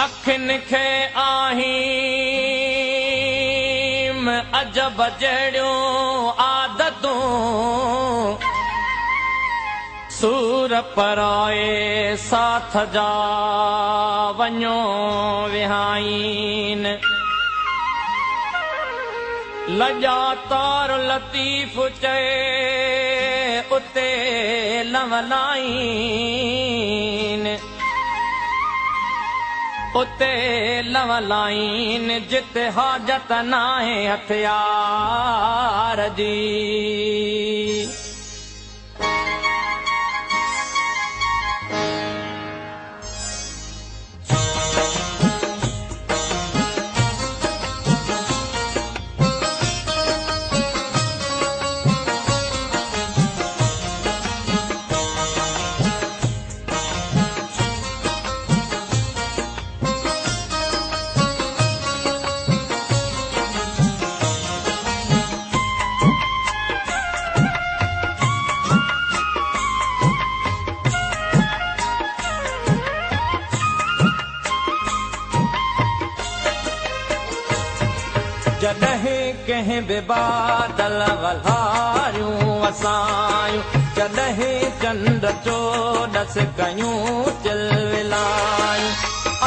अखिन खे आहीम अजब जहिड़ियूं आदतूं सूर पराए साथ जा वञो विहाइन लॼा तार लतीफ़ चए उते लवलाइन उते लवलाइन जिते हाजत नाहे हथियार जी जॾहिं कंहिं बि बादल वल्हारियूं वसायूं जॾहिं चंड चोॾस कयूं चिलविलायूं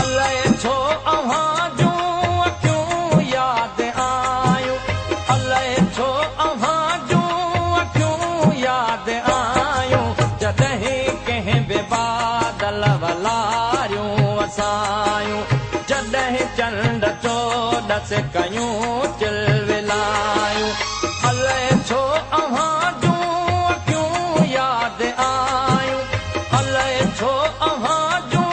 अलाए छो अव्हां जूं अखियूं यादि आयूं अलाए छो अव्हां जूं अखियूं यादि आयूं जॾहिं कंहिं बि बादल वल्हारियूं वसायूं जॾहिं चंड चोॾस कयूं चिलविलायूं अलाए छो अव्हां जूं अखियूं यादि आयूं अलाए छो अव्हां जूं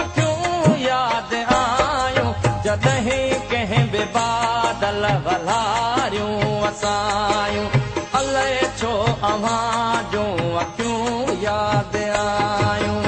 अखियूं यादि आयूं जॾहिं कंहिं बि बादल वल्हारियूं वसायूं अलाए छो अव्हां जूं अखियूं यादि आयूं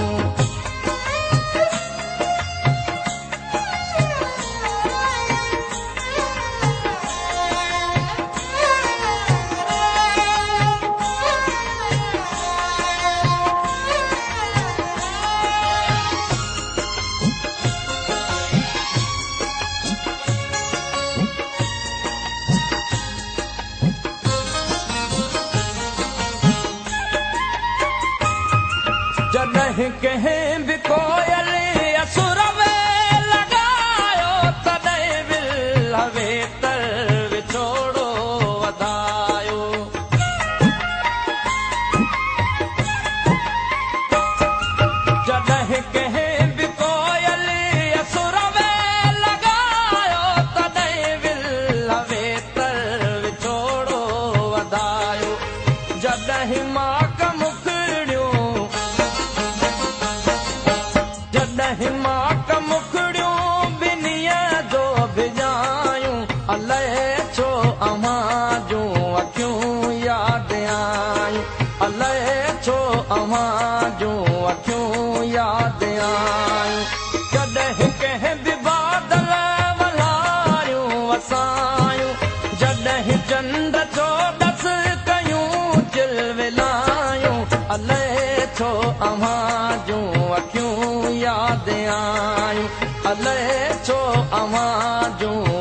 जॾहिं कंहिं बि कोयल असुर में लॻायो तॾहिं विल वेतर विछोड़ो वधायो जॾहिं कंहिं बि कोयल असुर में लॻायो तॾहिं विल वेतर विछोड़ो वधायो जॾहिं मां माक मुखड़ियूं बिनीअ जो भिजायूं अलाए छो अव्हां जूं अखियूं यादि आयूं अलाए छो अव्हां जूं अखियूं यादि आयूं जॾहिं कंहिं बि बादल वल्हारियूं वसायूं जॾहिं चंड चोॾस कयूं चिलविलायूं अलाए छो अव्हां जूं अखियूं यादि आयूं अलाए छो अव्हां जूं